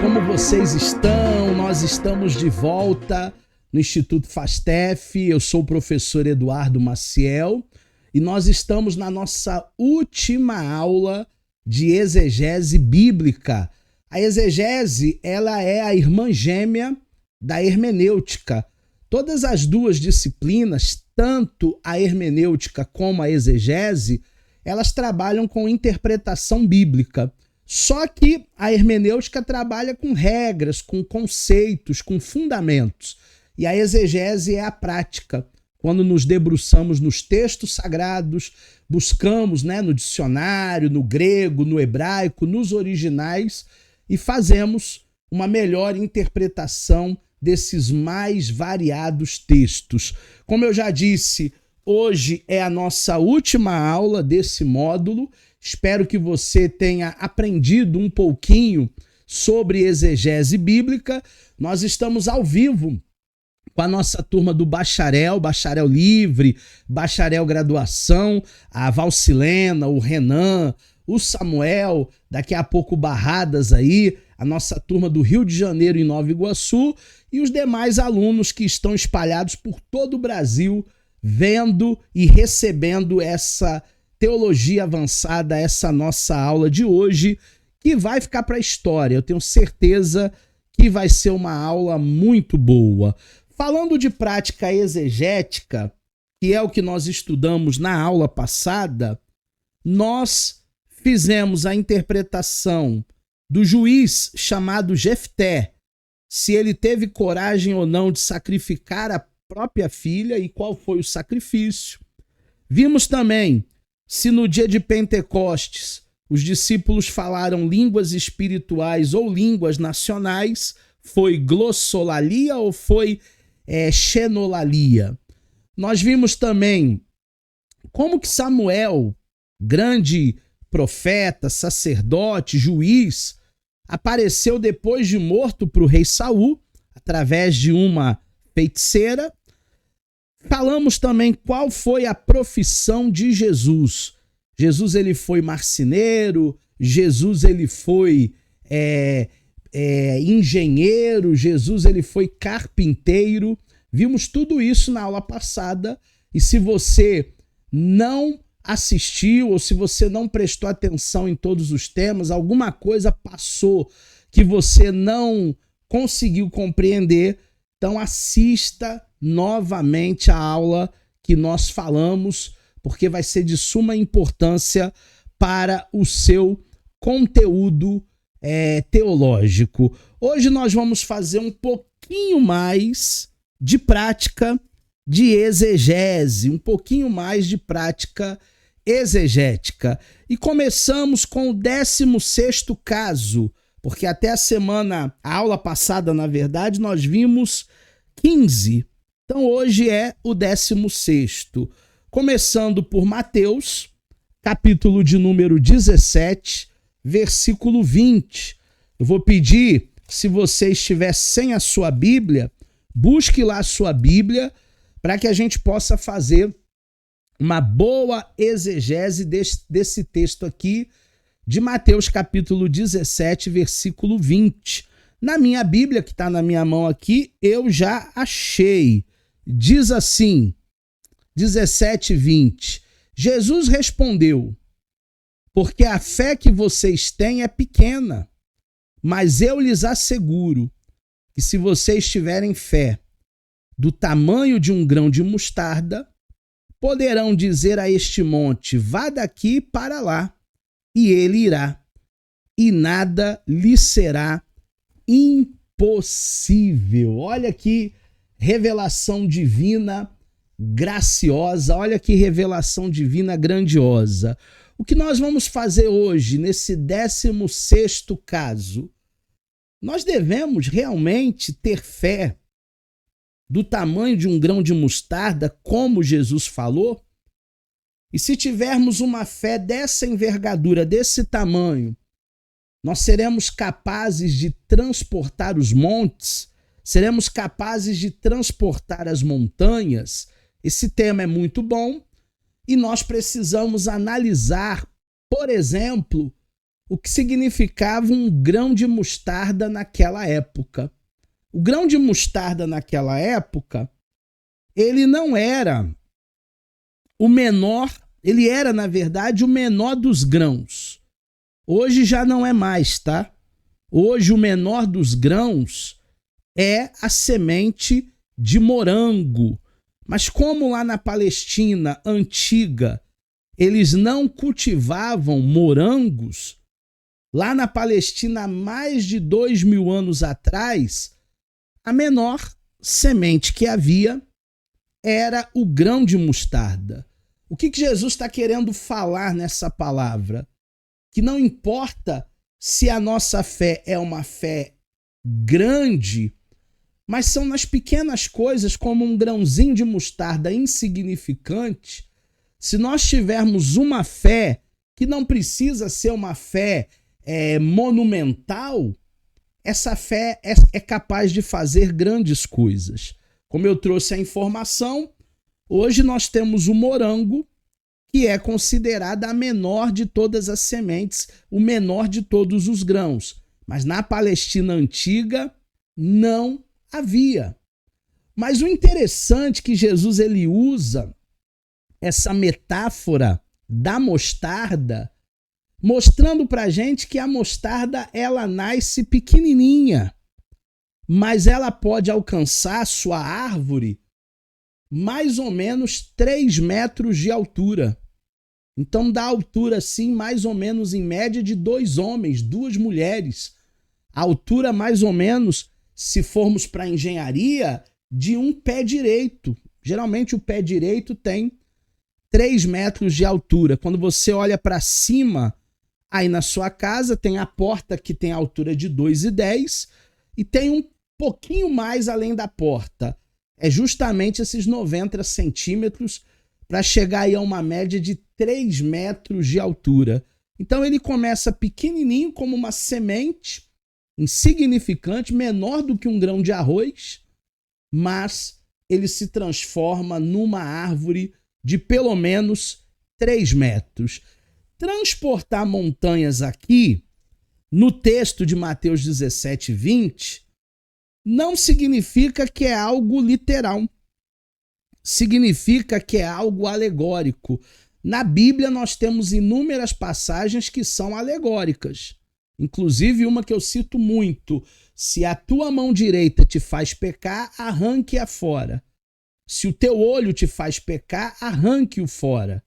como vocês estão? Nós estamos de volta no Instituto Fastef. Eu sou o professor Eduardo Maciel e nós estamos na nossa última aula de exegese bíblica. A exegese, ela é a irmã gêmea da hermenêutica. Todas as duas disciplinas, tanto a hermenêutica como a exegese, elas trabalham com interpretação bíblica. Só que a hermenêutica trabalha com regras, com conceitos, com fundamentos. E a exegese é a prática. Quando nos debruçamos nos textos sagrados, buscamos, no dicionário, no grego, no hebraico, nos originais e fazemos uma melhor interpretação desses mais variados textos. Como eu já disse, hoje é a nossa última aula desse módulo. Espero que você tenha aprendido um pouquinho sobre exegese bíblica. Nós estamos ao vivo com a nossa turma do bacharel livre, bacharel graduação, a Valcilena, o Renan, o Samuel, daqui a pouco Barradas aí, a nossa turma do Rio de Janeiro e Nova Iguaçu e os demais alunos que estão espalhados por todo o Brasil, vendo e recebendo essa teologia avançada, essa nossa aula de hoje, que vai ficar para a história. Eu tenho certeza que vai ser uma aula muito boa. Falando de prática exegética, que é o que nós estudamos na aula passada, nós fizemos a interpretação do juiz chamado Jefté, se ele teve coragem ou não de sacrificar a própria filha e qual foi o sacrifício. Vimos também se no dia de Pentecostes os discípulos falaram línguas espirituais ou línguas nacionais, foi glossolalia ou foi xenolalia. Nós vimos também como que Samuel, grande profeta, sacerdote, juiz, apareceu depois de morto para o rei Saul, através de uma feiticeira. Falamos também qual foi a profissão de Jesus. Jesus ele foi marceneiro, Jesus ele foi engenheiro, Jesus ele foi carpinteiro. Vimos tudo isso na aula passada e se você não assistiu ou se você não prestou atenção em todos os temas, alguma coisa passou que você não conseguiu compreender, então assista novamente a aula que nós falamos, porque vai ser de suma importância para o seu conteúdo teológico. Hoje nós vamos fazer um pouquinho mais de prática de exegese, um pouquinho mais de prática exegética. E começamos com o 16º caso, porque até a aula passada, na verdade, nós vimos 15. Então hoje é o 16º. Começando por Mateus, capítulo de número 17, versículo 20. Eu vou pedir, se você estiver sem a sua Bíblia, busque lá a sua Bíblia para que a gente possa fazer uma boa exegese desse texto aqui de Mateus, capítulo 17, versículo 20. Na minha Bíblia, que está na minha mão aqui, eu já achei. Diz assim, 17:20. Jesus respondeu: porque a fé que vocês têm é pequena, mas eu lhes asseguro que se vocês tiverem fé do tamanho de um grão de mostarda, poderão dizer a este monte, vá daqui para lá, e ele irá, e nada lhe será impossível. Olha que revelação divina graciosa, olha que revelação divina grandiosa. O que nós vamos fazer hoje, nesse 16º caso? Nós devemos realmente ter fé do tamanho de um grão de mostarda, como Jesus falou? E se tivermos uma fé dessa envergadura, desse tamanho, nós seremos capazes de transportar os montes? Seremos capazes de transportar as montanhas? Esse tema é muito bom e nós precisamos analisar, por exemplo, o que significava um grão de mostarda naquela época. O grão de mostarda naquela época, ele não era o menor, ele era, na verdade, o menor dos grãos. Hoje já não é mais, tá? Hoje o menor dos grãos é a semente de morango. Mas como lá na Palestina antiga eles não cultivavam morangos, lá na Palestina há mais de 2000 anos atrás, a menor semente que havia era o grão de mostarda. O que Jesus está querendo falar nessa palavra? Que não importa se a nossa fé é uma fé grande, mas são nas pequenas coisas, como um grãozinho de mostarda insignificante. Se nós tivermos uma fé que não precisa ser uma fé monumental, essa fé é capaz de fazer grandes coisas. Como eu trouxe a informação, hoje nós temos o morango, que é considerada a menor de todas as sementes, o menor de todos os grãos. Mas na Palestina antiga não havia. Mas o interessante é que Jesus ele usa essa metáfora da mostarda, mostrando pra gente que a mostarda ela nasce pequenininha, mas ela pode alcançar sua árvore mais ou menos 3 metros de altura. Então dá altura assim, mais ou menos em média de 2 homens, 2 mulheres. A altura mais ou menos, se formos para engenharia, de um pé direito. Geralmente o pé direito tem 3 metros de altura. Quando você olha para cima, aí na sua casa tem a porta que tem a altura de 2,10 e tem um pouquinho mais além da porta. É justamente esses 90 centímetros para chegar aí a uma média de 3 metros de altura. Então ele começa pequenininho como uma semente, insignificante, menor do que um grão de arroz, mas ele se transforma numa árvore de pelo menos 3 metros. Transportar montanhas aqui, no texto de Mateus 17, 20, não significa que é algo literal. Significa que é algo alegórico. Na Bíblia nós temos inúmeras passagens que são alegóricas. Inclusive uma que eu cito muito. Se a tua mão direita te faz pecar, arranque-a fora. Se o teu olho te faz pecar, arranque-o fora.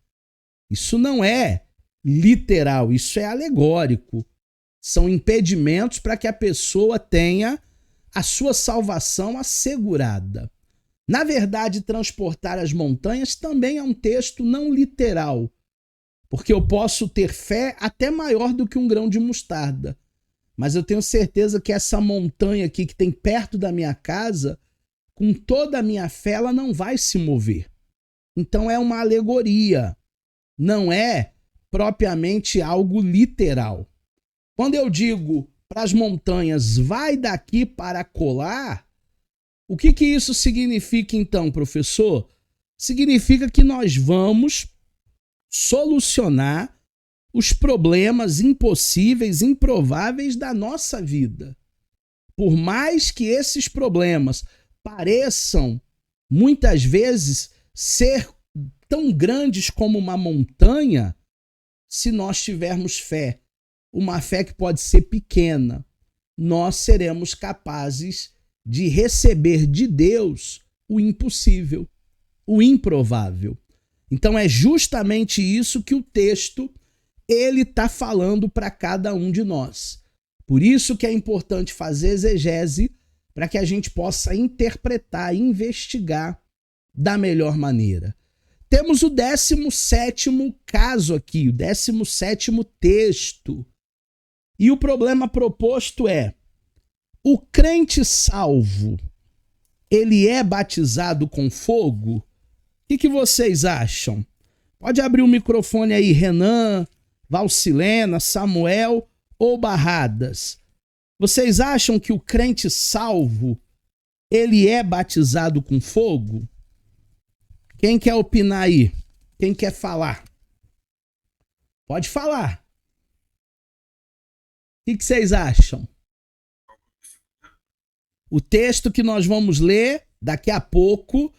Isso não é literal, isso é alegórico. São impedimentos para que a pessoa tenha a sua salvação assegurada. Na verdade, transportar as montanhas também é um texto não literal, porque eu posso ter fé até maior do que um grão de mostarda, mas eu tenho certeza que essa montanha aqui que tem perto da minha casa, com toda a minha fé, ela não vai se mover. Então é uma alegoria, não é propriamente algo literal. Quando eu digo para as montanhas, vai daqui para colar, o que isso significa então, professor? Significa que nós vamos solucionar os problemas impossíveis, improváveis da nossa vida. Por mais que esses problemas pareçam, muitas vezes, ser tão grandes como uma montanha, se nós tivermos fé, uma fé que pode ser pequena, nós seremos capazes de receber de Deus o impossível, o improvável. Então é justamente isso que o texto ele está falando para cada um de nós. Por isso que é importante fazer exegese para que a gente possa interpretar, investigar da melhor maneira. Temos o 17º caso aqui, o 17º texto. E o problema proposto é: o crente salvo, ele é batizado com fogo? O que vocês acham? Pode abrir o microfone aí, Renan, Valcilena, Samuel ou Barradas. Vocês acham que o crente salvo, ele é batizado com fogo? Quem quer opinar aí? Quem quer falar? Pode falar. que vocês acham? O texto que nós vamos ler daqui a pouco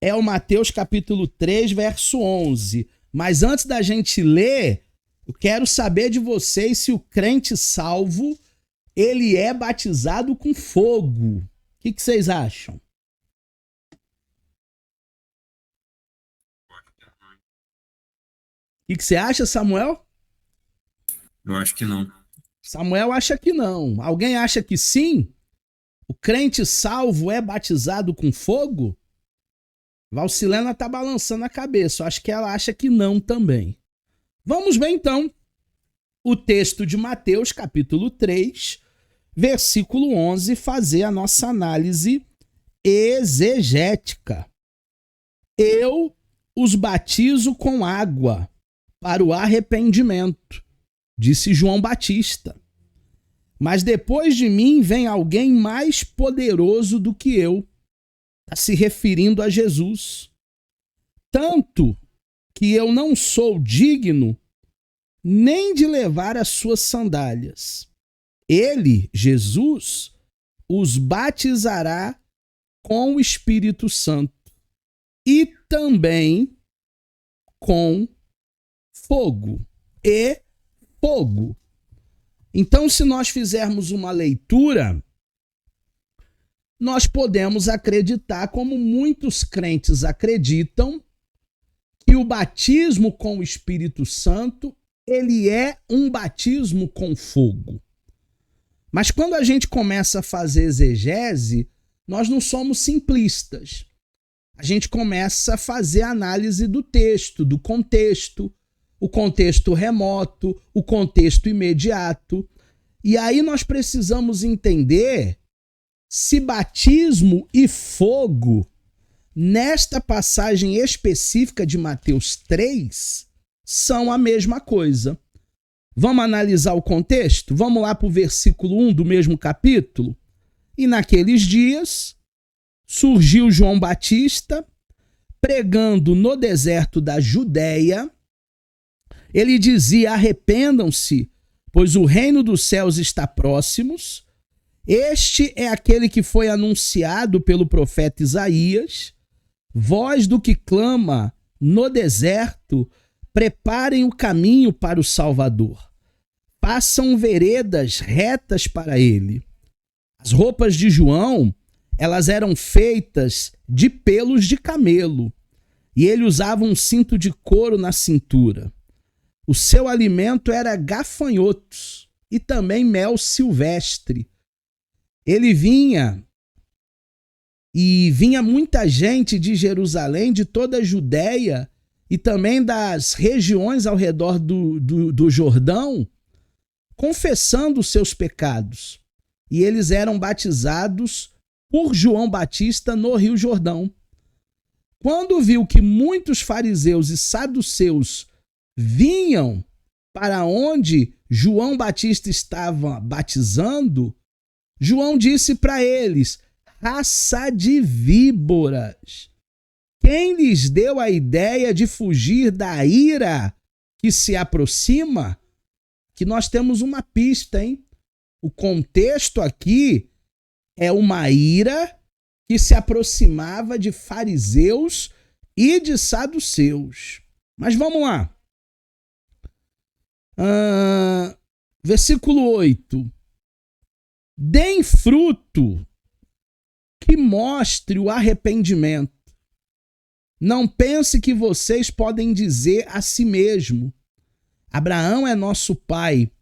é o Mateus capítulo 3, verso 11. Mas antes da gente ler, eu quero saber de vocês se o crente salvo, ele é batizado com fogo. O que vocês acham? O que você acha, Samuel? Eu acho que não. Samuel acha que não. Alguém acha que sim? O crente salvo é batizado com fogo? Valcilena tá balançando a cabeça. Eu acho que ela acha que não também. Vamos ver então o texto de Mateus, capítulo 3, versículo 11, fazer a nossa análise exegética. Eu os batizo com água para o arrependimento, disse João Batista. Mas depois de mim vem alguém mais poderoso do que eu. Está se referindo a Jesus. Tanto que eu não sou digno nem de levar as suas sandálias. Ele, Jesus, os batizará com o Espírito Santo e também com fogo e fogo. Então, se nós fizermos uma leitura, nós podemos acreditar, como muitos crentes acreditam, que o batismo com o Espírito Santo, ele é um batismo com fogo. Mas quando a gente começa a fazer exegese, nós não somos simplistas. A gente começa a fazer análise do texto, do contexto, o contexto remoto, o contexto imediato. E aí nós precisamos entender se batismo e fogo, nesta passagem específica de Mateus 3, são a mesma coisa. Vamos analisar o contexto? Vamos lá para o versículo 1 do mesmo capítulo? E naqueles dias surgiu João Batista pregando no deserto da Judéia. Ele dizia: arrependam-se, pois o reino dos céus está próximo. Este é aquele que foi anunciado pelo profeta Isaías. Voz do que clama no deserto, preparem o caminho para o Salvador. Façam veredas retas para ele. As roupas de João, elas eram feitas de pelos de camelo, e ele usava um cinto de couro na cintura. O seu alimento era gafanhotos e também mel silvestre. Ele vinha muita gente de Jerusalém, de toda a Judéia e também das regiões ao redor do Jordão, confessando os seus pecados. E eles eram batizados por João Batista no Rio Jordão. Quando viu que muitos fariseus e saduceus vinham para onde João Batista estava batizando, João disse para eles: raça de víboras, quem lhes deu a ideia de fugir da ira que se aproxima? Que nós temos uma pista, hein? O contexto aqui é uma ira que se aproximava de fariseus e de saduceus. Mas vamos lá. Versículo 8. Deem fruto que mostre o arrependimento. Não pense que vocês podem dizer a si mesmo: Abraão é nosso pai,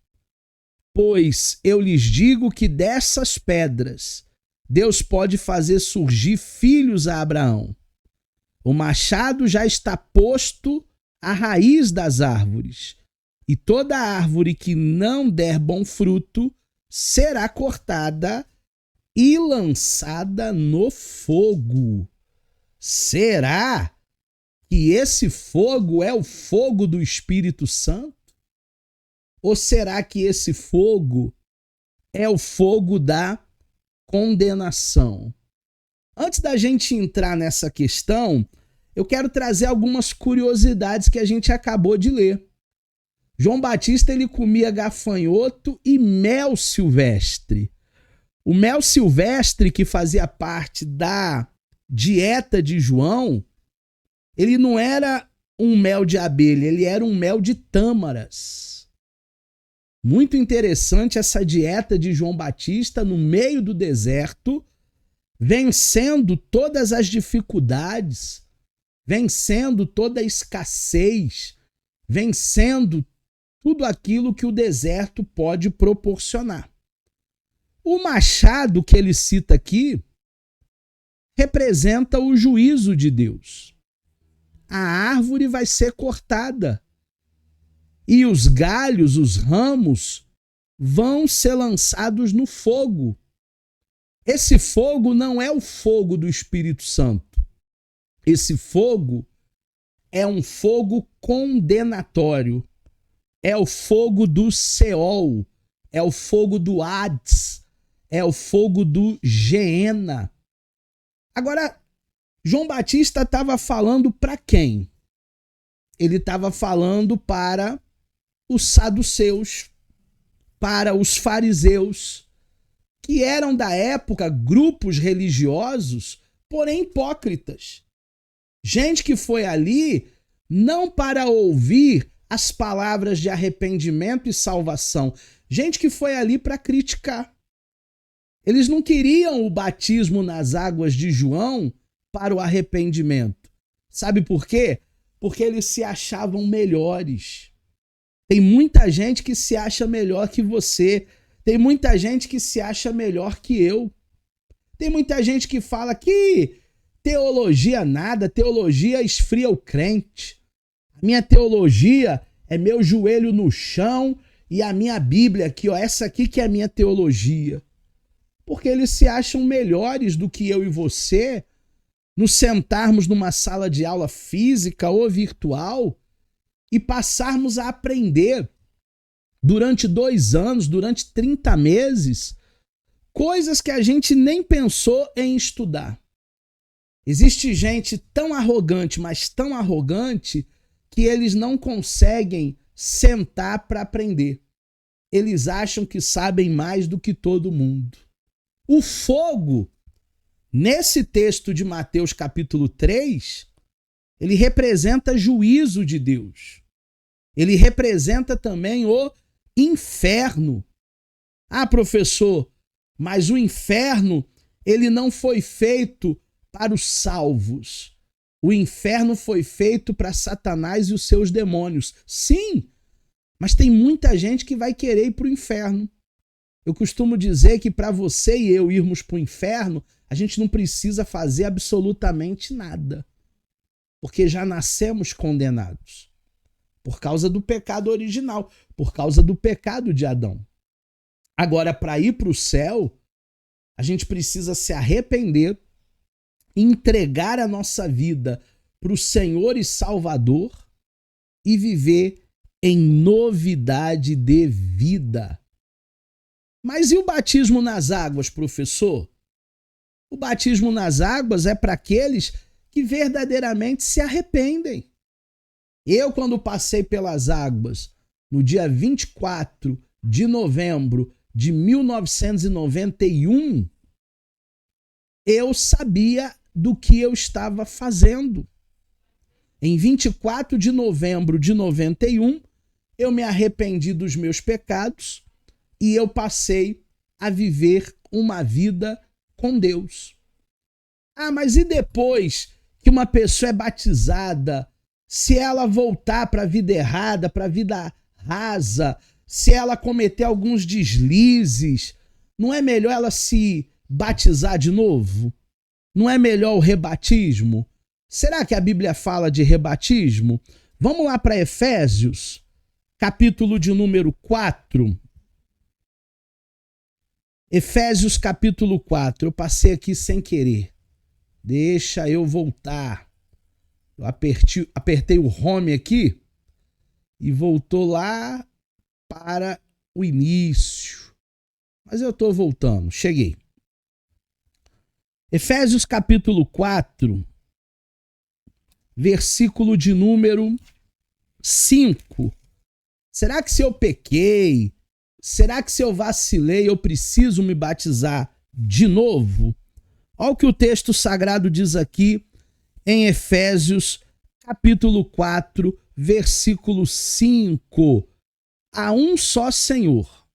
pois eu lhes digo que dessas pedras Deus pode fazer surgir filhos a Abraão. O machado já está posto à raiz das árvores, e toda árvore que não der bom fruto será cortada e lançada no fogo. Será que esse fogo é o fogo do Espírito Santo? Ou será que esse fogo é o fogo da condenação? Antes da gente entrar nessa questão, eu quero trazer algumas curiosidades que a gente acabou de ler. João Batista ele comia gafanhoto e mel silvestre. O mel silvestre, que fazia parte da dieta de João, ele não era um mel de abelha, ele era um mel de tâmaras. Muito interessante essa dieta de João Batista no meio do deserto, vencendo todas as dificuldades, vencendo toda a escassez, vencendo tudo aquilo que o deserto pode proporcionar. O machado que ele cita aqui representa o juízo de Deus. A árvore vai ser cortada e os galhos, os ramos, vão ser lançados no fogo. Esse fogo não é o fogo do Espírito Santo. Esse fogo é um fogo condenatório. É o fogo do Seol, é o fogo do Hades, é o fogo do Geena. Agora, João Batista estava falando para quem? Ele estava falando para os saduceus, para os fariseus, que eram da época grupos religiosos, porém hipócritas. Gente que foi ali não para ouvir as palavras de arrependimento e salvação. Gente que foi ali para criticar. Eles não queriam o batismo nas águas de João para o arrependimento. Sabe por quê? Porque eles se achavam melhores. Tem muita gente que se acha melhor que você. Tem muita gente que se acha melhor que eu. Tem muita gente que fala que teologia nada, teologia esfria o crente. Minha teologia é meu joelho no chão e a minha Bíblia aqui, ó, essa aqui que é a minha teologia. Porque eles se acham melhores do que eu e você, nos sentarmos numa sala de aula física ou virtual e passarmos a aprender durante 2 anos, durante 30 meses, coisas que a gente nem pensou em estudar. Existe gente tão arrogante, mas tão arrogante, que eles não conseguem sentar para aprender. Eles acham que sabem mais do que todo mundo. O fogo, nesse texto de Mateus capítulo 3, ele representa juízo de Deus. Ele representa também o inferno. Ah, professor, mas o inferno, ele não foi feito para os salvos. O inferno foi feito para Satanás e os seus demônios. Sim, mas tem muita gente que vai querer ir para o inferno. Eu costumo dizer que para você e eu irmos para o inferno, a gente não precisa fazer absolutamente nada. Porque já nascemos condenados. Por causa do pecado original, por causa do pecado de Adão. Agora, para ir para o céu, a gente precisa se arrepender, entregar a nossa vida para o Senhor e Salvador e viver em novidade de vida. Mas e o batismo nas águas, professor? O batismo nas águas é para aqueles que verdadeiramente se arrependem. Eu, quando passei pelas águas, no dia 24 de novembro de 1991, eu sabia do que eu estava fazendo. Em 24 de novembro de 91, eu me arrependi dos meus pecados e eu passei a viver uma vida com Deus. Ah, mas e depois que uma pessoa é batizada, se ela voltar para a vida errada, para a vida rasa, se ela cometer alguns deslizes, não é melhor ela se batizar de novo? Não é melhor o rebatismo? Será que a Bíblia fala de rebatismo? Vamos lá para Efésios, capítulo de número 4. Efésios, capítulo 4. Eu passei aqui sem querer. Deixa eu voltar. Eu apertei o home aqui e voltou lá para o início. Mas eu estou voltando. Cheguei. Efésios capítulo 4, versículo de número 5. Será que se eu pequei, será que se eu vacilei, eu preciso me batizar de novo? Olha o que o texto sagrado diz aqui em Efésios, capítulo 4, versículo 5. Há um só Senhor,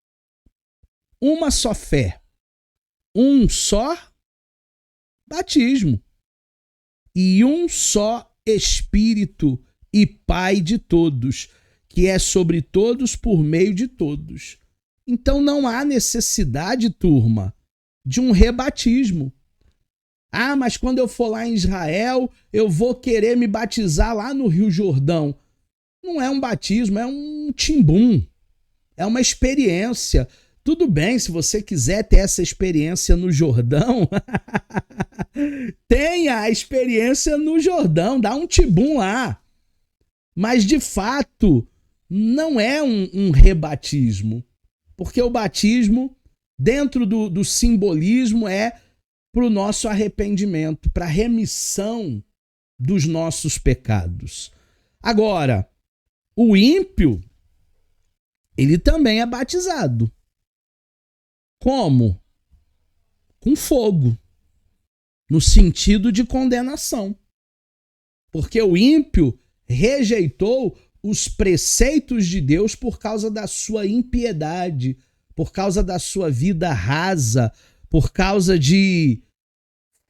uma só fé, um só batismo e um só Espírito e Pai de todos, que é sobre todos, por meio de todos. Então não há necessidade, turma, de um rebatismo. Ah, mas quando eu for lá em Israel, eu vou querer me batizar lá no Rio Jordão. Não é um batismo, é um timbum. É uma experiência. Tudo bem, se você quiser ter essa experiência no Jordão, tenha a experiência no Jordão, dá um timbum lá. Mas, de fato, não é um rebatismo. Porque o batismo, dentro do simbolismo, é para o nosso arrependimento, para a remissão dos nossos pecados. Agora, o ímpio, ele também é batizado. Como? Com fogo, no sentido de condenação. Porque o ímpio rejeitou os preceitos de Deus por causa da sua impiedade, por causa da sua vida rasa, por causa de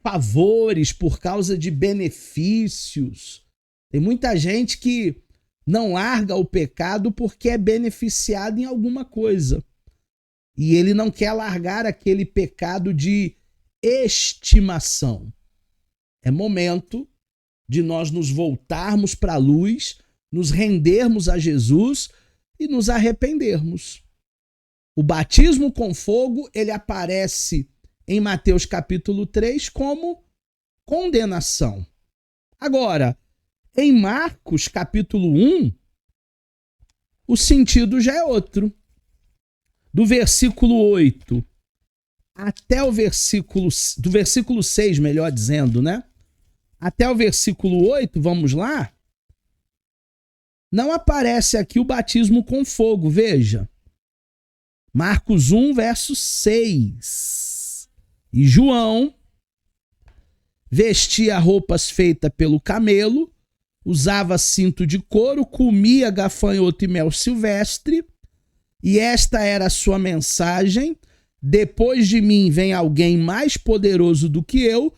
favores, por causa de benefícios. Tem muita gente que não larga o pecado porque é beneficiado em alguma coisa. E ele não quer largar aquele pecado de estimação. É momento de nós nos voltarmos para a luz, nos rendermos a Jesus e nos arrependermos. O batismo com fogo, ele aparece em Mateus capítulo 3 como condenação. Agora, em Marcos capítulo 1, o sentido já é outro. Do versículo 8 até o versículo 6, melhor dizendo, né? Até o versículo 8, vamos lá? Não aparece aqui o batismo com fogo, veja. Marcos 1, verso 6. E João vestia roupas feitas pelo camelo, usava cinto de couro, comia gafanhoto e mel silvestre, e esta era a sua mensagem: depois de mim vem alguém mais poderoso do que eu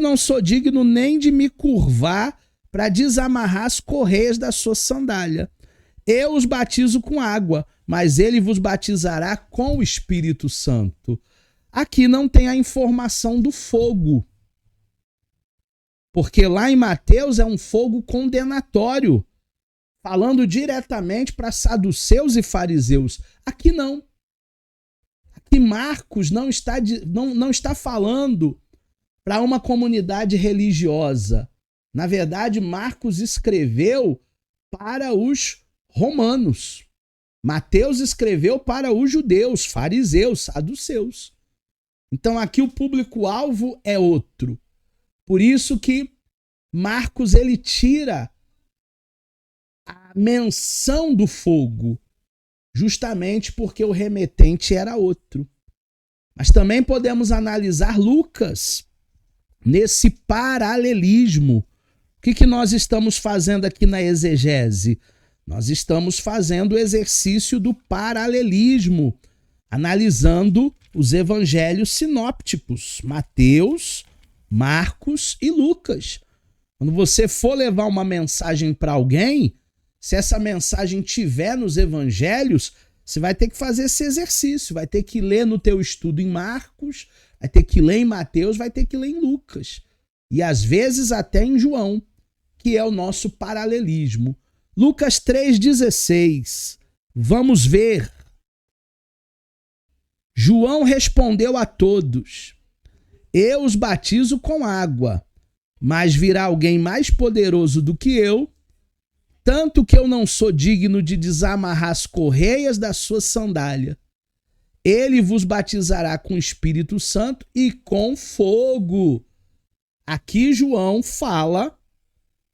não sou digno nem de me curvar para desamarrar as correias da sua sandália. Eu os batizo com água, mas ele vos batizará com o Espírito Santo. Aqui não tem a informação do fogo, porque lá em Mateus é um fogo condenatório, falando diretamente para saduceus e fariseus. Aqui não. Aqui Marcos não está falando para uma comunidade religiosa. Na verdade, Marcos escreveu para os romanos. Mateus escreveu para os judeus, fariseus, saduceus. Então aqui o público-alvo é outro. Por isso que Marcos ele tira a menção do fogo, justamente porque o remetente era outro. Mas também podemos analisar Lucas nesse paralelismo. O que nós estamos fazendo aqui na exegese? Nós estamos fazendo o exercício do paralelismo, analisando os evangelhos sinópticos, Mateus, Marcos e Lucas. Quando você for levar uma mensagem para alguém, se essa mensagem tiver nos evangelhos, você vai ter que fazer esse exercício, vai ter que ler no teu estudo em Marcos, vai ter que ler em Mateus, vai ter que ler em Lucas. E às vezes até em João, que é o nosso paralelismo. Lucas 3,16. Vamos ver. João respondeu a todos: eu os batizo com água, mas virá alguém mais poderoso do que eu, tanto que eu não sou digno de desamarrar as correias da sua sandália. Ele vos batizará com o Espírito Santo e com fogo. Aqui João fala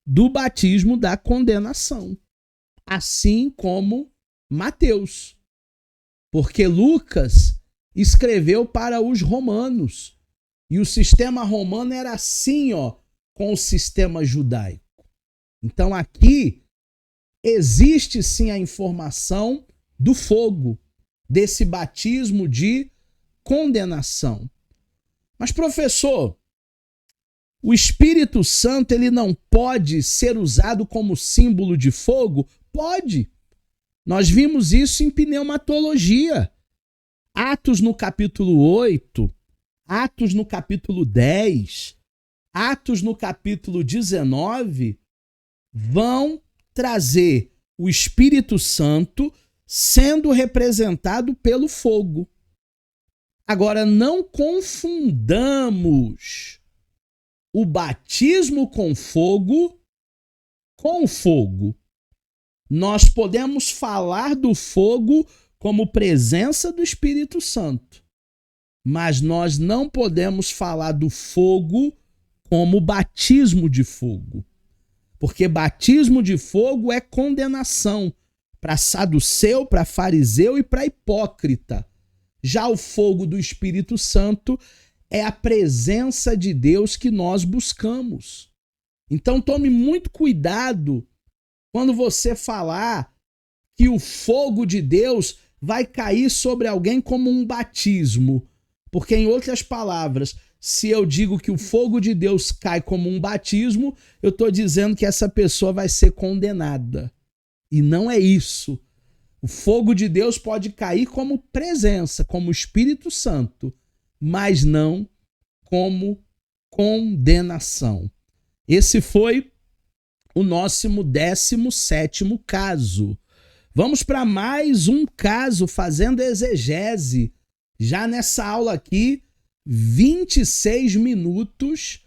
do batismo da condenação, assim como Mateus. Porque Lucas escreveu para os romanos. E o sistema romano era assim, com o sistema judaico. Então aqui existe sim a informação do fogo, desse batismo de condenação. Mas, professor, o Espírito Santo ele não pode ser usado como símbolo de fogo? Pode. Nós vimos isso em pneumatologia. Atos no capítulo 8, Atos no capítulo 10, Atos no capítulo 19 vão trazer o Espírito Santo sendo representado pelo fogo. Agora, não confundamos o batismo com fogo. Nós podemos falar do fogo como presença do Espírito Santo, mas nós não podemos falar do fogo como batismo de fogo. Porque batismo de fogo é condenação para saduceu, para fariseu e para hipócrita. Já o fogo do Espírito Santo é a presença de Deus que nós buscamos. Então tome muito cuidado quando você falar que o fogo de Deus vai cair sobre alguém como um batismo. Porque, em outras palavras, se eu digo que o fogo de Deus cai como um batismo, eu estou dizendo que essa pessoa vai ser condenada. E não é isso. O fogo de Deus pode cair como presença, como Espírito Santo, mas não como condenação. Esse foi o nosso 17º caso. Vamos para mais um caso, fazendo exegese. Já nessa aula aqui, 26 minutos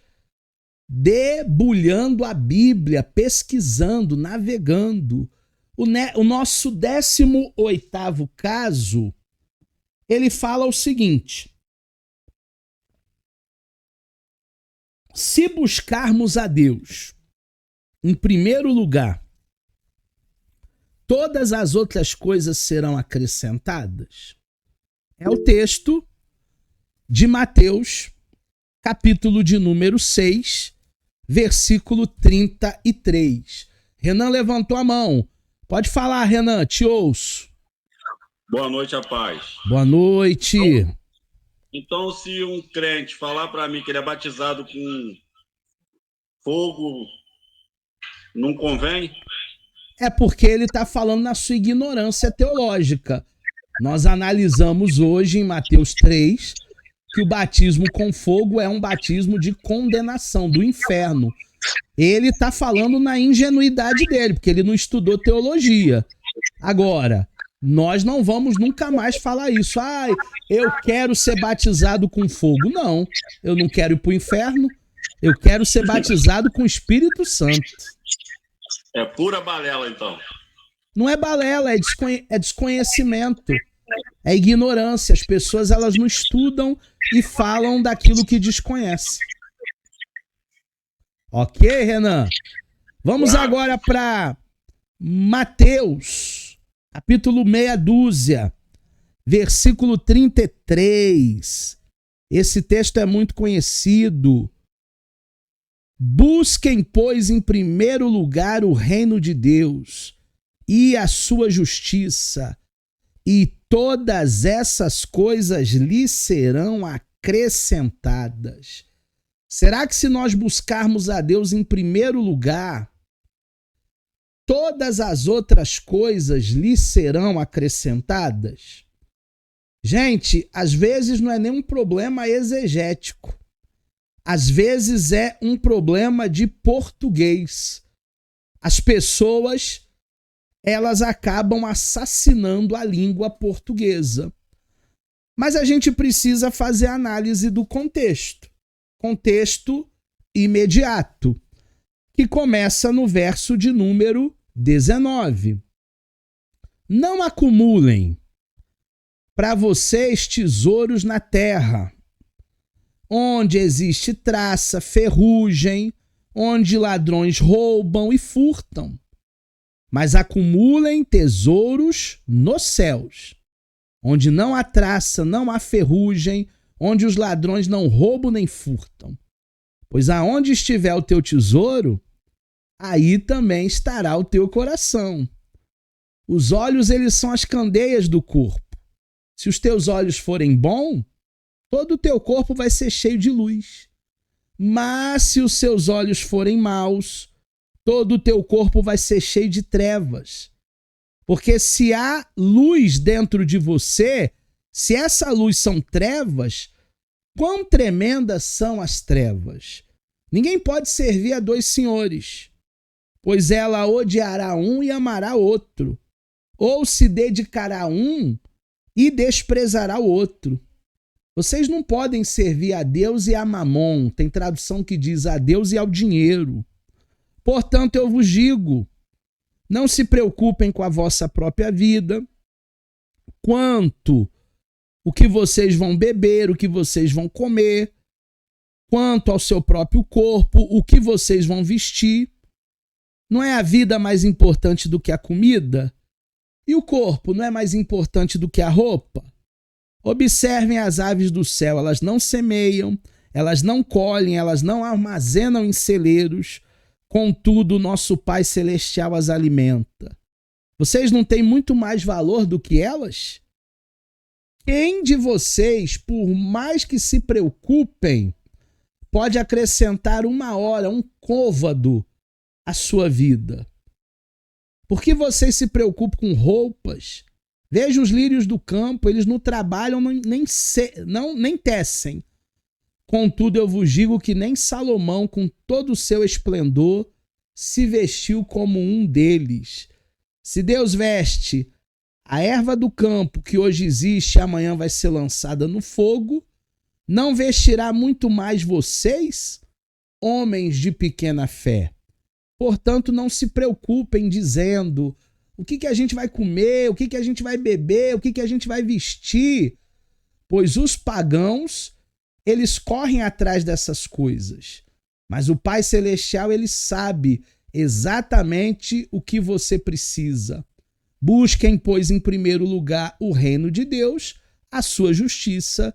debulhando a Bíblia, pesquisando, navegando. O nosso 18º caso, ele fala o seguinte: se buscarmos a Deus, em primeiro lugar, todas as outras coisas serão acrescentadas. É o texto de Mateus, capítulo de número 6, versículo 33. Renan levantou a mão. Pode falar, Renan, te ouço. Boa noite, rapaz. Boa noite. Então, se um crente falar para mim que ele é batizado com fogo, não convém? É porque ele está falando na sua ignorância teológica. Nós analisamos hoje em Mateus 3 que o batismo com fogo é um batismo de condenação, do inferno. Ele está falando na ingenuidade dele, porque ele não estudou teologia. Agora, nós não vamos nunca mais falar isso. Eu quero ser batizado com fogo. Não, eu não quero ir para o inferno. Eu quero ser batizado com o Espírito Santo. É pura balela, então. Não é balela, é desconhecimento. É ignorância. As pessoas elas não estudam e falam daquilo que desconhecem. Ok, Renan? Vamos agora para Mateus, capítulo meia dúzia, versículo 33. Esse texto é muito conhecido. Busquem, pois, em primeiro lugar o reino de Deus e a sua justiça, e todas essas coisas lhe serão acrescentadas. Será que se nós buscarmos a Deus em primeiro lugar, todas as outras coisas lhe serão acrescentadas? Gente, às vezes não é nem um problema exegético. Às vezes é um problema de português. As pessoas, elas acabam assassinando a língua portuguesa. Mas a gente precisa fazer análise do contexto. Contexto imediato, que começa no verso de número 19. Não acumulem para vocês tesouros na terra, onde existe traça, ferrugem, onde ladrões roubam e furtam. mas acumulem tesouros nos céus, onde não há traça, não há ferrugem, onde os ladrões não roubam nem furtam. Pois aonde estiver o teu tesouro, aí também estará o teu coração. Os olhos, eles são as candeias do corpo. Se os teus olhos forem bons, todo o teu corpo vai ser cheio de luz. Mas se os seus olhos forem maus, todo o teu corpo vai ser cheio de trevas. Porque se há luz dentro de você, se essa luz são trevas, quão tremendas são as trevas? Ninguém pode servir a dois senhores, pois ela odiará um e amará outro, ou se dedicará a um e desprezará o outro. Vocês não podem servir a Deus e a Mamon. Tem tradução que diz a Deus e ao dinheiro. Portanto, eu vos digo, não se preocupem com a vossa própria vida, quanto o que vocês vão beber, o que vocês vão comer, quanto ao seu próprio corpo, o que vocês vão vestir. Não é a vida mais importante do que a comida? E o corpo não é mais importante do que a roupa? Observem as aves do céu, elas não semeiam, elas não colhem, elas não armazenam em celeiros, contudo, o nosso Pai Celestial as alimenta. Vocês não têm muito mais valor do que elas? Quem de vocês, por mais que se preocupem, pode acrescentar 1 hora, um côvado à sua vida? Por que vocês se preocupam com roupas? Veja os lírios do campo, eles não trabalham nem tecem. Contudo, eu vos digo que nem Salomão, com todo o seu esplendor, se vestiu como um deles. Se Deus veste a erva do campo, que hoje existe e amanhã vai ser lançada no fogo, não vestirá muito mais vocês, homens de pequena fé? Portanto, não se preocupem dizendo o que a gente vai comer, o que a gente vai beber, o que a gente vai vestir, pois os pagãos, eles correm atrás dessas coisas. Mas o Pai Celestial, ele sabe exatamente o que você precisa. Busquem, pois, em primeiro lugar o reino de Deus, a sua justiça,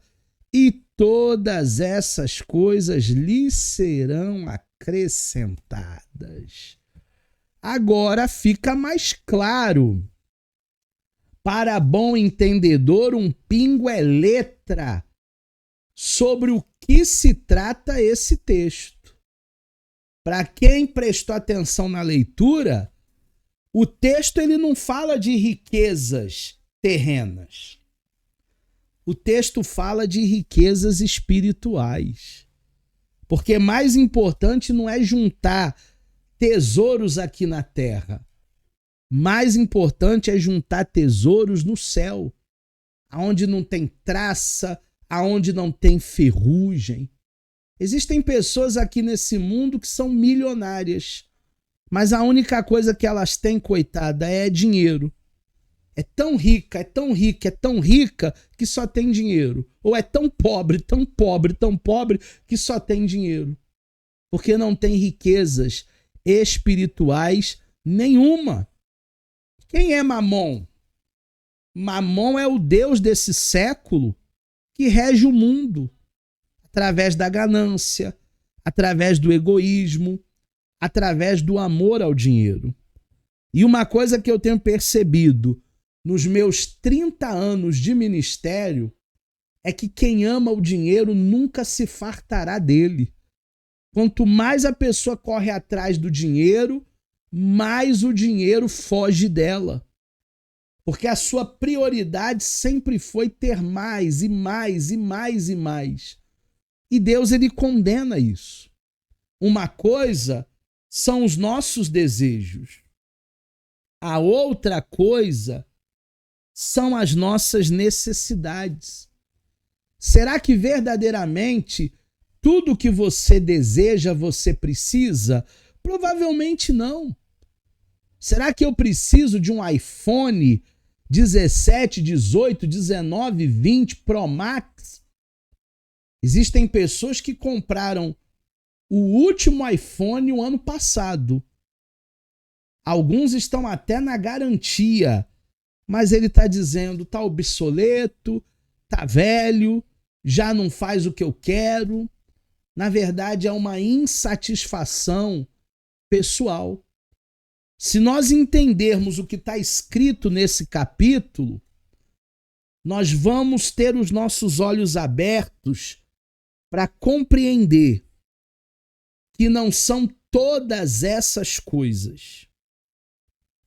e todas essas coisas lhes serão acrescentadas. Agora fica mais claro. Para bom entendedor, um pingo é letra sobre o que se trata esse texto. Para quem prestou atenção na leitura, o texto ele não fala de riquezas terrenas. O texto fala de riquezas espirituais. Porque mais importante não é juntar tesouros aqui na terra. Mais importante é juntar tesouros no céu, aonde não tem traça, aonde não tem ferrugem. Existem pessoas aqui nesse mundo que são milionárias, mas a única coisa que elas têm, coitada, é dinheiro. É tão rica, é tão rica, é tão rica que só tem dinheiro. Ou é tão pobre, tão pobre, tão pobre que só tem dinheiro. Porque não tem riquezas espirituais nenhuma. Quem é Mamon? Mamon é o Deus desse século que rege o mundo através da ganância, através do egoísmo, através do amor ao dinheiro. E uma coisa que eu tenho percebido nos meus 30 anos de ministério é que quem ama o dinheiro nunca se fartará dele. Quanto mais a pessoa corre atrás do dinheiro, mais o dinheiro foge dela. Porque a sua prioridade sempre foi ter mais e mais e mais e mais. E Deus, ele condena isso. Uma coisa são os nossos desejos. A outra coisa são as nossas necessidades. Será que verdadeiramente tudo que você deseja, você precisa? Provavelmente não. Será que eu preciso de um iPhone 17, 18, 19, 20 Pro Max? Existem pessoas que compraram o último iPhone o ano passado. Alguns estão até na garantia, mas ele está dizendo, está obsoleto, está velho, já não faz o que eu quero. Na verdade, é uma insatisfação pessoal. Se nós entendermos o que está escrito nesse capítulo, nós vamos ter os nossos olhos abertos para compreender que não são todas essas coisas,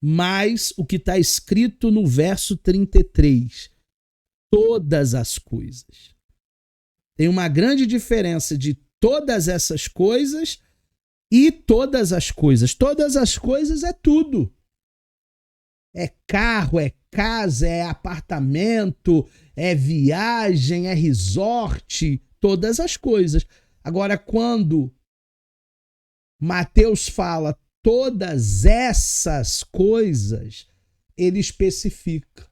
mas o que está escrito no verso 33, todas as coisas. Tem uma grande diferença de todas essas coisas e todas as coisas. Todas as coisas é tudo. É carro, é casa, é apartamento, é viagem, é resort, todas as coisas. Agora, quando Mateus fala todas essas coisas, ele especifica.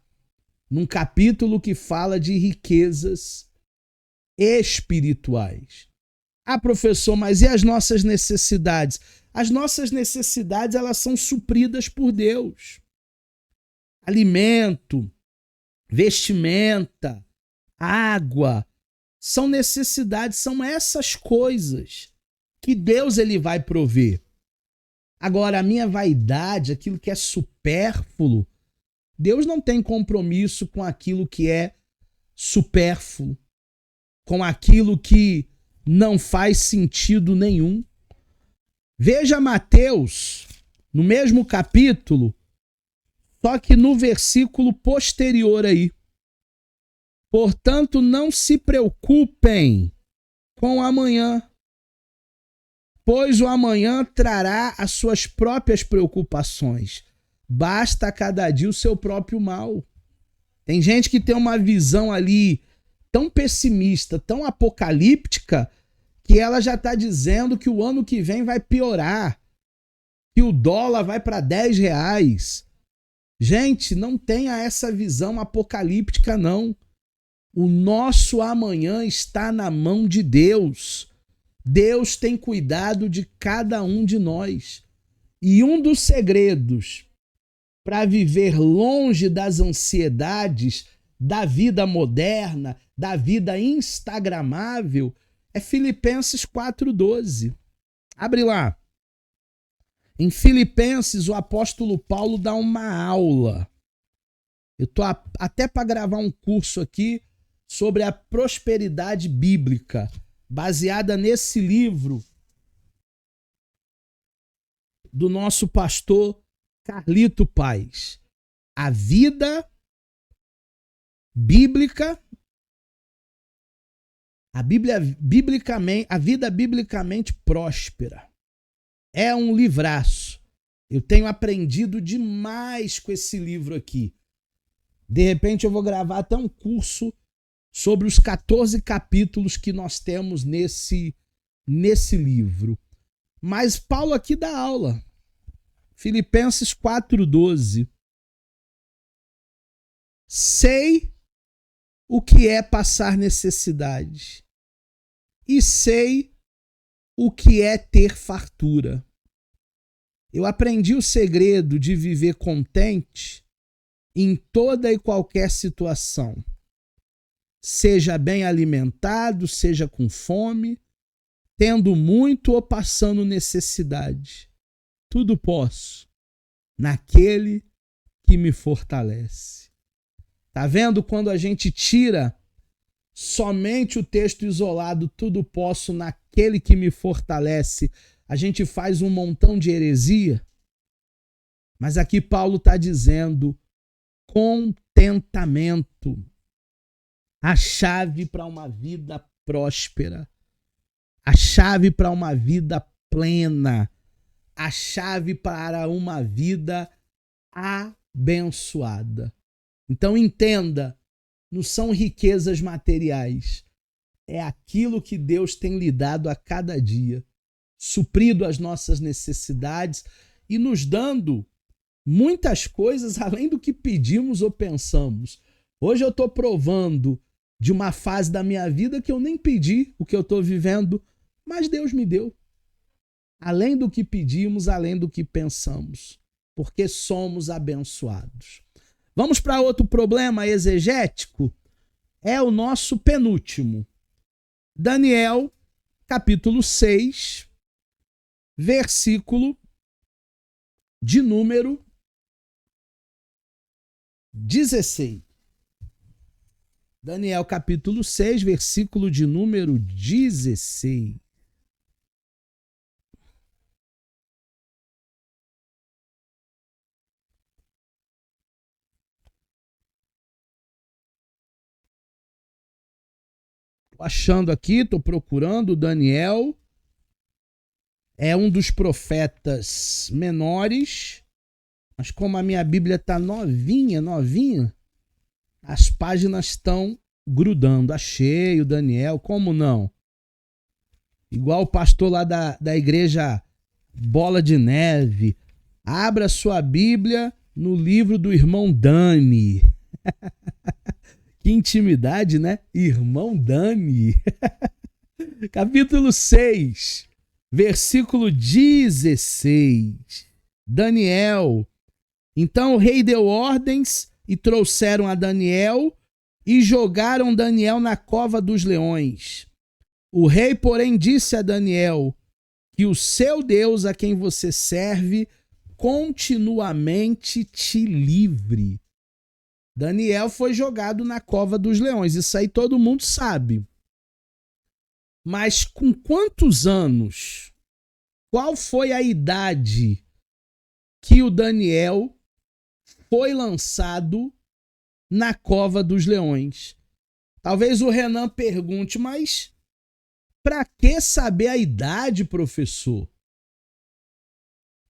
Num capítulo que fala de riquezas espirituais. Ah, professor, mas e as nossas necessidades? As nossas necessidades, elas são supridas por Deus. Alimento, vestimenta, água, são necessidades, são essas coisas que Deus ele vai prover. Agora, a minha vaidade, aquilo que é supérfluo, Deus não tem compromisso com aquilo que é supérfluo, com aquilo que não faz sentido nenhum. Veja Mateus, no mesmo capítulo, só que no versículo posterior aí. Portanto, não se preocupem com o amanhã, pois o amanhã trará as suas próprias preocupações. Basta a cada dia o seu próprio mal. Tem gente que tem uma visão ali tão pessimista, tão apocalíptica, que ela já está dizendo que o ano que vem vai piorar, que o dólar vai para R$10. Gente, não tenha essa visão apocalíptica, não. O nosso amanhã está na mão de Deus. Deus tem cuidado de cada um de nós. E um dos segredos para viver longe das ansiedades da vida moderna, da vida instagramável, é Filipenses 4:12. Abre lá. Em Filipenses, o apóstolo Paulo dá uma aula. Eu estou até para gravar um curso aqui sobre a prosperidade bíblica, baseada nesse livro do nosso pastor Carlito Paz. A vida bíblica, a vida biblicamente próspera. É um livraço. Eu tenho aprendido demais com esse livro aqui. De repente eu vou gravar até um curso sobre os 14 capítulos que nós temos nesse livro. Mas Paulo aqui dá aula. Filipenses 4:12. Sei o que é passar necessidade e sei o que é ter fartura. Eu aprendi o segredo de viver contente em toda e qualquer situação. Seja bem alimentado, seja com fome, tendo muito ou passando necessidade. Tudo posso naquele que me fortalece. Tá vendo quando a gente tira somente o texto isolado, tudo posso naquele que me fortalece, a gente faz um montão de heresia? Mas aqui Paulo está dizendo contentamento. A chave para uma vida próspera. A chave para uma vida plena. A chave para uma vida abençoada. Então entenda, não são riquezas materiais. É aquilo que Deus tem lhe dado a cada dia, suprido as nossas necessidades e nos dando muitas coisas além do que pedimos ou pensamos. Hoje eu estou provando de uma fase da minha vida que eu nem pedi o que eu estou vivendo, mas Deus me deu. Além do que pedimos, além do que pensamos. porque somos abençoados. Vamos para outro problema exegético? É o nosso penúltimo. Daniel, capítulo 6, versículo de número 16. Daniel, capítulo 6, versículo de número 16. Tô achando aqui, tô procurando. Daniel é um dos profetas menores, mas como a minha Bíblia tá novinha, as páginas estão grudando. Achei o Daniel, como não? Igual o pastor lá da igreja Bola de Neve. Abra sua Bíblia no livro do irmão Dani. Que intimidade, né? Irmão Dani. Capítulo 6, versículo 16. Daniel. Então o rei deu ordens e trouxeram a Daniel e jogaram Daniel na cova dos leões. O rei, porém, disse a Daniel que o seu Deus, a quem você serve, continuamente te livre. Daniel foi jogado na cova dos leões. Isso aí todo mundo sabe. Mas com quantos anos? Qual foi a idade que o Daniel foi lançado na cova dos leões? Talvez o Renan pergunte, mas para que saber a idade, professor?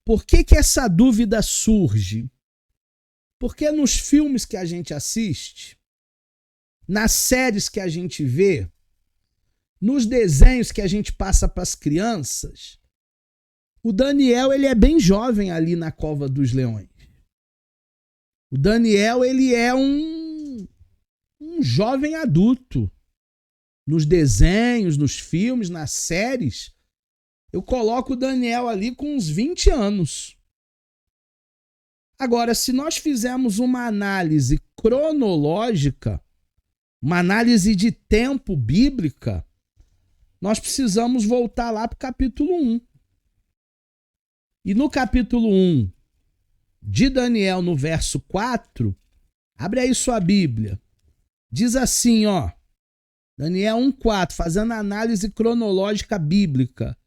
Por que essa dúvida surge? Porque nos filmes que a gente assiste, nas séries que a gente vê, nos desenhos que a gente passa para as crianças, o Daniel ele é bem jovem ali na cova dos leões. O Daniel ele é um jovem adulto. Nos desenhos, nos filmes, nas séries, eu coloco o Daniel ali com uns 20 anos. Agora, se nós fizermos uma análise cronológica, uma análise de tempo bíblica, nós precisamos voltar lá para o capítulo 1. E no capítulo 1 de Daniel, no verso 4, abre aí sua Bíblia. Diz assim, ó, Daniel 1,4, fazendo análise cronológica bíblica.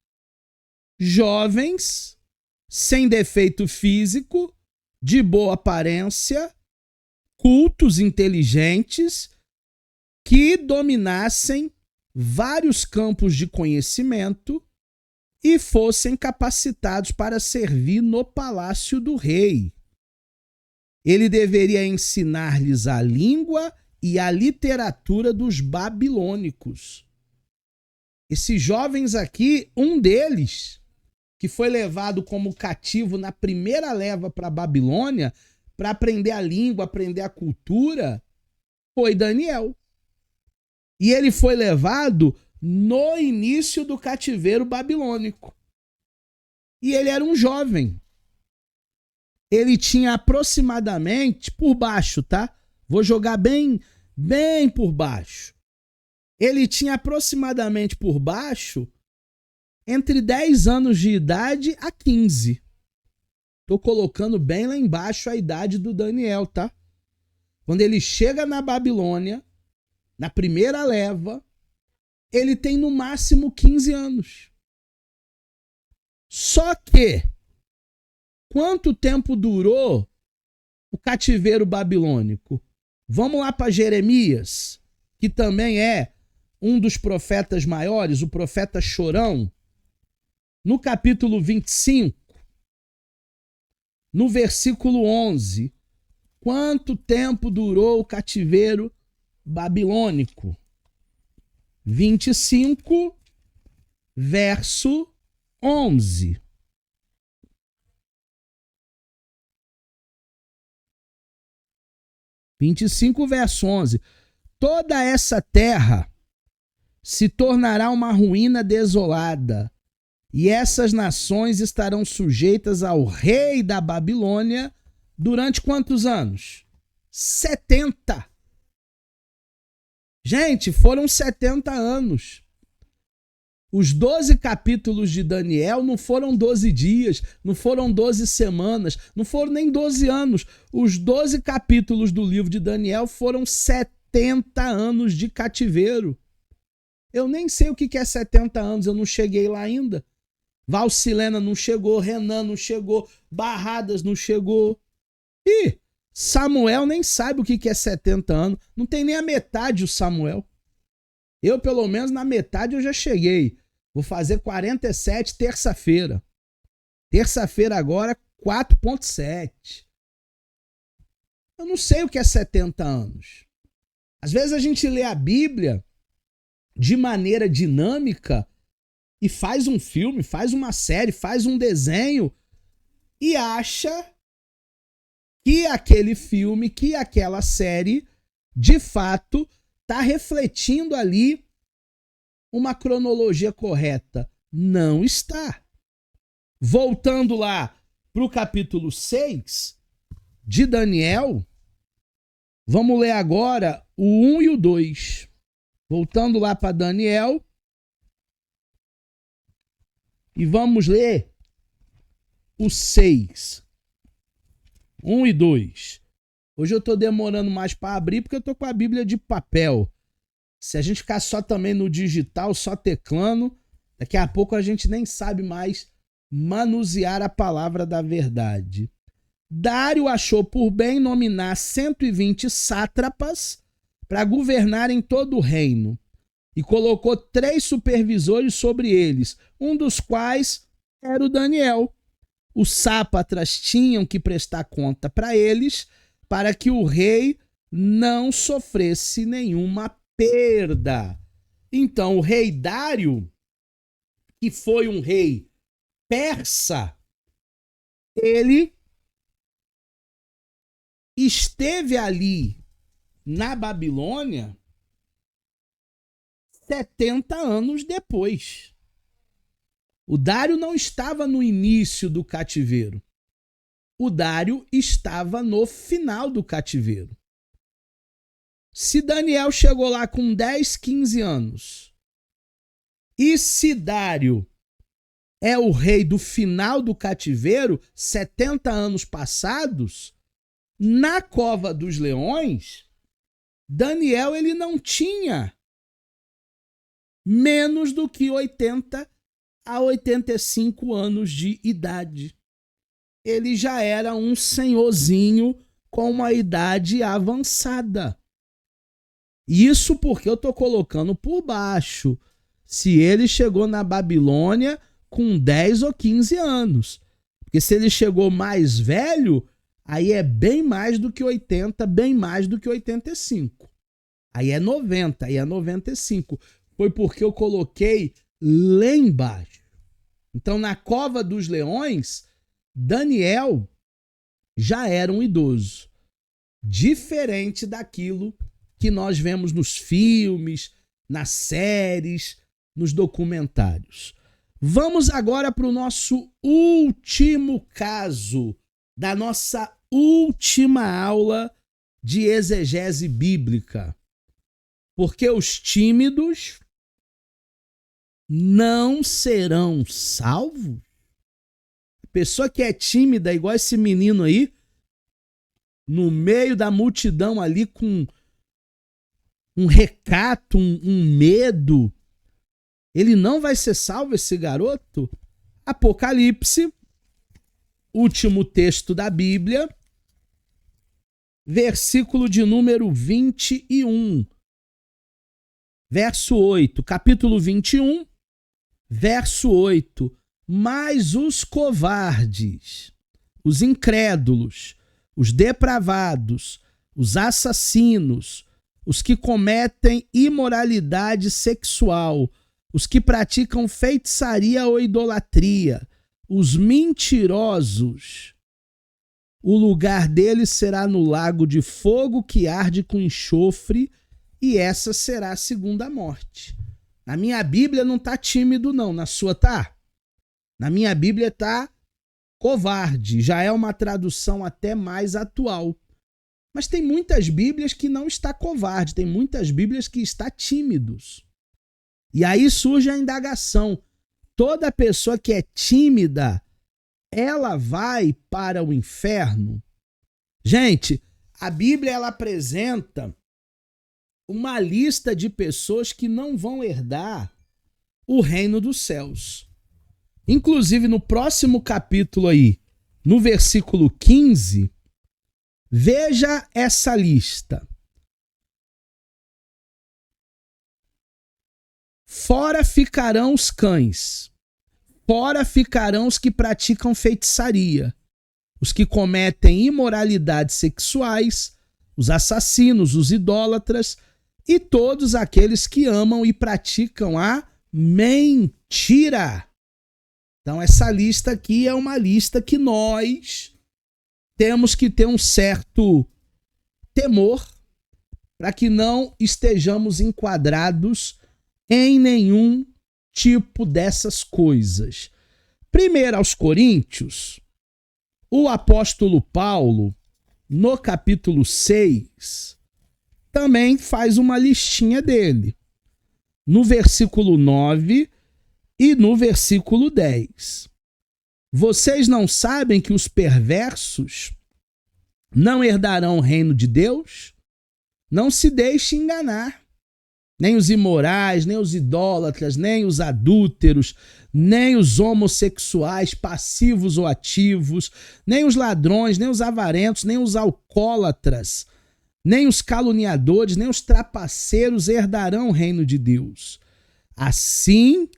Jovens, sem defeito físico, de boa aparência, cultos, inteligentes, que dominassem vários campos de conhecimento e fossem capacitados para servir no palácio do rei. Ele deveria ensinar-lhes a língua e a literatura dos babilônicos. Esses jovens aqui, um deles, que foi levado como cativo na primeira leva para a Babilônia, para aprender a língua, aprender a cultura, foi Daniel. E ele foi levado no início do cativeiro babilônico. E ele era um jovem. Ele tinha aproximadamente, por baixo, tá? Vou jogar bem por baixo. Ele tinha aproximadamente por baixo entre 10 anos de idade a 15. Tô colocando bem lá embaixo a idade do Daniel, tá? Quando ele chega na Babilônia, na primeira leva, ele tem no máximo 15 anos. Só que, quanto tempo durou o cativeiro babilônico? Vamos lá para Jeremias, que também é um dos profetas maiores, o profeta chorão. No capítulo 25, no versículo 11, quanto tempo durou o cativeiro babilônico? 25, verso 11. Verso 11. Toda essa terra se tornará uma ruína desolada, E essas nações estarão sujeitas ao rei da Babilônia durante quantos anos? 70. Gente, foram 70 anos. Os 12 capítulos de Daniel não foram 12 dias, não foram 12 semanas, não foram nem 12 anos. Os 12 capítulos do livro de Daniel foram 70 anos de cativeiro. Eu nem sei o que é 70 anos, eu não cheguei lá ainda. Valcilena não chegou, Renan não chegou, Barradas não chegou. E Samuel nem sabe o que é 70 anos. Não tem nem a metade o Samuel. Eu, pelo menos, na metade eu já cheguei. Vou fazer 47 terça-feira. Terça-feira agora, 4.7. Eu não sei o que é 70 anos. Às vezes a gente lê a Bíblia de maneira dinâmica e faz um filme, faz uma série, faz um desenho e acha que aquele filme, que aquela série, de fato, está refletindo ali uma cronologia correta. Não está. Voltando lá para o capítulo 6 de Daniel, vamos ler agora o 1 e o 2. Voltando lá para Daniel, e vamos ler o 6. 1 e 2. Hoje eu estou demorando mais para abrir porque eu estou com a Bíblia de papel. Se a gente ficar só também no digital, só teclando, daqui a pouco a gente nem sabe mais manusear a palavra da verdade. Dário achou por bem nominar 120 sátrapas para governar em todo o reino e colocou 3 supervisores sobre eles, um dos quais era o Daniel. Os sátrapas tinham que prestar conta para eles para que o rei não sofresse nenhuma perda. Então, o rei Dário, que foi um rei persa, ele esteve ali na Babilônia 70 anos depois. O Dário não estava no início do cativeiro. O Dário estava no final do cativeiro. Se Daniel chegou lá com 10, 15 anos, e se Dário é o rei do final do cativeiro, 70 anos passados, na cova dos leões, Daniel ele não tinha menos do que 80 a 85 anos de idade. Ele já era um senhorzinho com uma idade avançada. Isso porque eu estou colocando por baixo. Se ele chegou na Babilônia com 10 ou 15 anos. Porque se ele chegou mais velho, aí é bem mais do que 80, bem mais do que 85. Aí é 90, aí é 95. Foi porque eu coloquei lá embaixo. Então, na cova dos leões, Daniel já era um idoso. Diferente daquilo que nós vemos nos filmes, nas séries, nos documentários. Vamos agora para o nosso último caso da nossa última aula de exegese bíblica. Porque os tímidos não serão salvos? A pessoa que é tímida, igual esse menino aí, no meio da multidão ali com um recato, um medo, ele não vai ser salvo, esse garoto? Apocalipse, último texto da Bíblia, versículo de número 21, verso 8, capítulo 21, verso 8. Mas os covardes, os incrédulos, os depravados, os assassinos, os que cometem imoralidade sexual, os que praticam feitiçaria ou idolatria, os mentirosos, o lugar deles será no lago de fogo que arde com enxofre, e essa será a segunda morte. Na minha Bíblia não está tímido não, na sua tá? Na minha Bíblia está covarde, já é uma tradução até mais atual. Mas tem muitas Bíblias que não está covarde, tem muitas Bíblias que está tímidos. E aí surge a indagação. Toda pessoa que é tímida, ela vai para o inferno? Gente, a Bíblia ela apresenta uma lista de pessoas que não vão herdar o reino dos céus. Inclusive, no próximo capítulo aí, no versículo 15, veja essa lista. Fora ficarão os cães, fora ficarão os que praticam feitiçaria, os que cometem imoralidades sexuais, os assassinos, os idólatras e todos aqueles que amam e praticam a mentira. Então, essa lista aqui é uma lista que nós temos que ter um certo temor para que não estejamos enquadrados em nenhum tipo dessas coisas. Primeiro aos Coríntios, o apóstolo Paulo, no capítulo 6, também faz uma listinha dele. No versículo 9 e no versículo 10. Vocês não sabem que os perversos não herdarão o reino de Deus? Não se deixe enganar. Nem os imorais, nem os idólatras, nem os adúlteros, nem os homossexuais, passivos ou ativos, nem os ladrões, nem os avarentos, nem os alcoólatras, nem os caluniadores, nem os trapaceiros herdarão o reino de Deus. Assim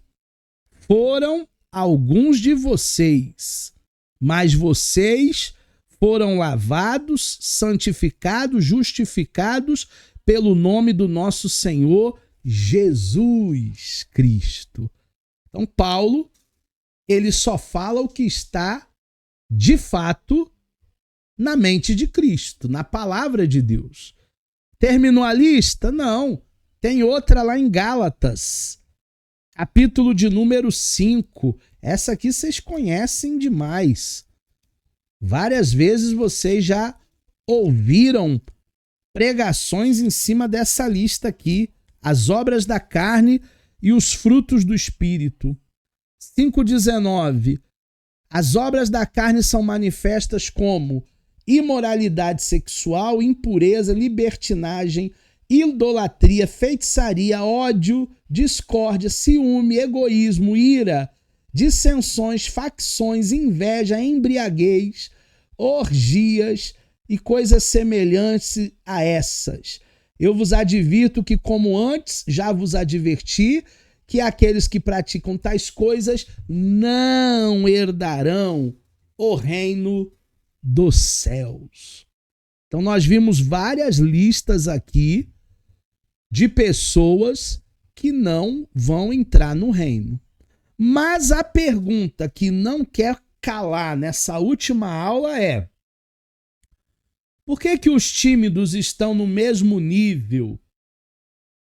foram alguns de vocês, mas vocês foram lavados, santificados, justificados pelo nome do nosso Senhor Jesus Cristo. Então, Paulo, ele só fala o que está, de fato, na mente de Cristo, na palavra de Deus. Terminou a lista? Não. Tem outra lá em Gálatas, capítulo de número 5. Essa aqui vocês conhecem demais. Várias vezes vocês já ouviram pregações em cima dessa lista aqui. As obras da carne e os frutos do Espírito. 5,19. As obras da carne são manifestas como imoralidade sexual, impureza, libertinagem, idolatria, feitiçaria, ódio, discórdia, ciúme, egoísmo, ira, dissensões, facções, inveja, embriaguez, orgias e coisas semelhantes a essas. Eu vos advirto que, como antes já vos adverti, que aqueles que praticam tais coisas não herdarão o reino dos céus. Então nós vimos várias listas aqui de pessoas que não vão entrar no reino. Mas a pergunta que não quer calar nessa última aula é: por que que os tímidos estão no mesmo nível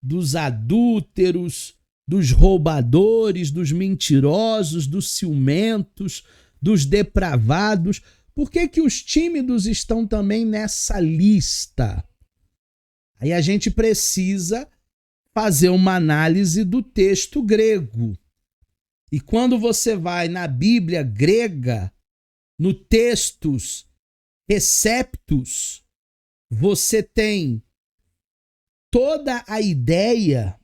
dos adúlteros, dos roubadores, dos mentirosos, dos ciumentos, dos depravados? Por que que os tímidos estão também nessa lista? Aí a gente precisa fazer uma análise do texto grego. E quando você vai na Bíblia grega, no textos receptus, você tem toda a ideia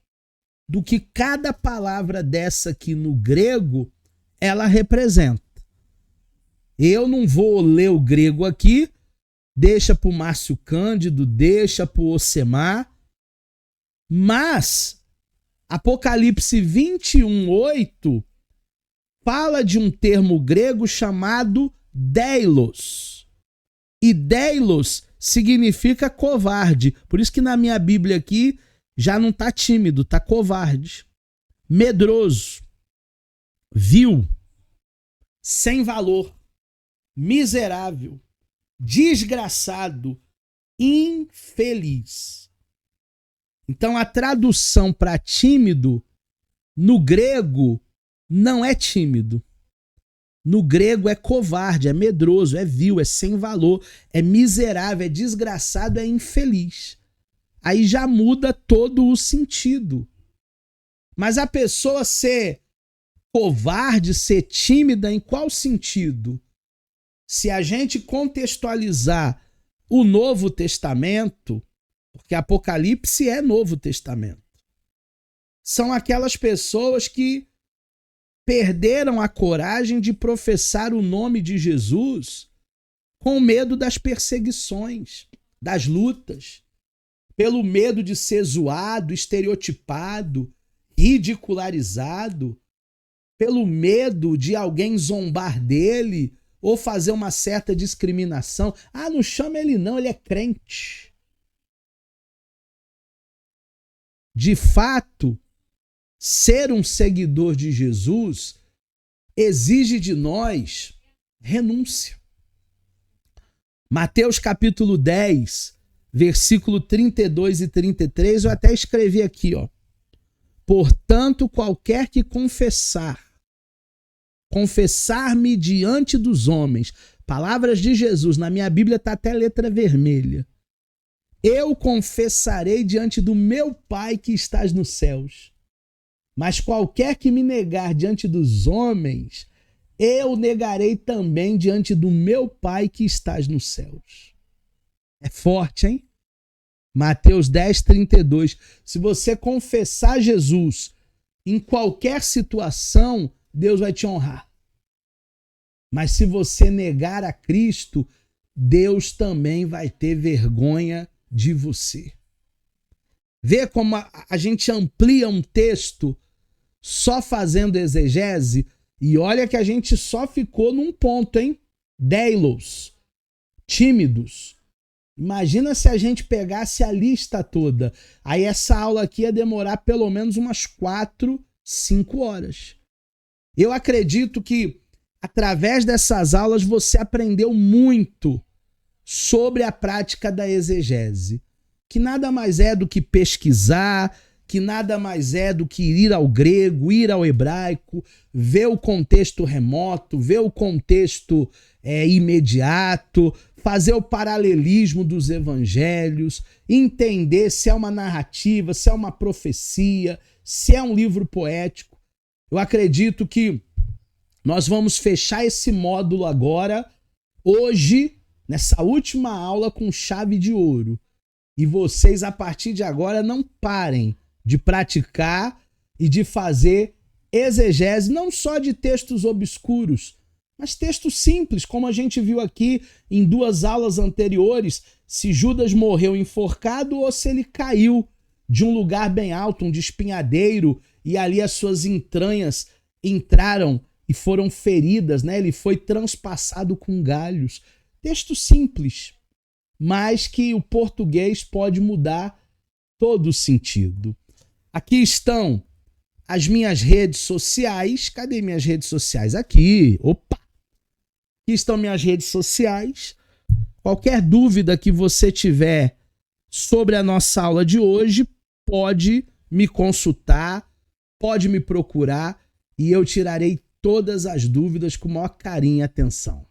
do que cada palavra dessa aqui no grego ela representa. Eu não vou ler o grego aqui, deixa para o Márcio Cândido, deixa para o Ocemar, mas Apocalipse 21:8 fala de um termo grego chamado deilos. E deilos significa covarde. Por isso que na minha Bíblia aqui já não está tímido, está covarde. Medroso. Vil. Sem valor. Miserável. Desgraçado. Infeliz. Então a tradução para tímido no grego não é tímido. No grego é covarde, é medroso, é vil, é sem valor, é miserável, é desgraçado, é infeliz. Aí já muda todo o sentido. Mas a pessoa ser covarde, ser tímida, em qual sentido? Se a gente contextualizar o Novo Testamento, porque Apocalipse é Novo Testamento, são aquelas pessoas que perderam a coragem de professar o nome de Jesus com medo das perseguições, das lutas, pelo medo de ser zoado, estereotipado, ridicularizado, pelo medo de alguém zombar dele ou fazer uma certa discriminação. Ah, não chama ele não, ele é crente. De fato, ser um seguidor de Jesus exige de nós renúncia. Mateus capítulo 10, versículo 32 e 33, eu até escrevi aqui, ó. Portanto, qualquer que confessar-me diante dos homens, palavras de Jesus, na minha Bíblia está até letra vermelha. Eu confessarei diante do meu Pai que estás nos céus. Mas qualquer que me negar diante dos homens, eu negarei também diante do meu Pai que estás nos céus. É forte, hein? Mateus 10, 32. Se você confessar Jesus em qualquer situação, Deus vai te honrar. Mas se você negar a Cristo, Deus também vai ter vergonha de você. Vê como a gente amplia um texto só fazendo exegese, e olha que a gente só ficou num ponto, hein? Deilos, tímidos. Imagina se a gente pegasse a lista toda. Aí essa aula aqui ia demorar pelo menos umas 4, 5 horas. Eu acredito que através dessas aulas você aprendeu muito sobre a prática da exegese, que nada mais é do que pesquisar, que nada mais é do que ir ao grego, ir ao hebraico, ver o contexto remoto, ver o contexto imediato, fazer o paralelismo dos evangelhos, entender se é uma narrativa, se é uma profecia, se é um livro poético. Eu acredito que nós vamos fechar esse módulo agora, hoje, nessa última aula, com chave de ouro. E vocês, a partir de agora, não parem de praticar e de fazer exegese, não só de textos obscuros, mas textos simples, como a gente viu aqui em 2 aulas anteriores, se Judas morreu enforcado ou se ele caiu de um lugar bem alto, um despenhadeiro, e ali as suas entranhas entraram e foram feridas, né? Ele foi transpassado com galhos. Texto simples, mas que o português pode mudar todo o sentido. Aqui estão as minhas redes sociais. Cadê minhas redes sociais? Aqui. Opa! Aqui estão minhas redes sociais. Qualquer dúvida que você tiver sobre a nossa aula de hoje, pode me consultar, pode me procurar e eu tirarei todas as dúvidas com o maior carinho e atenção.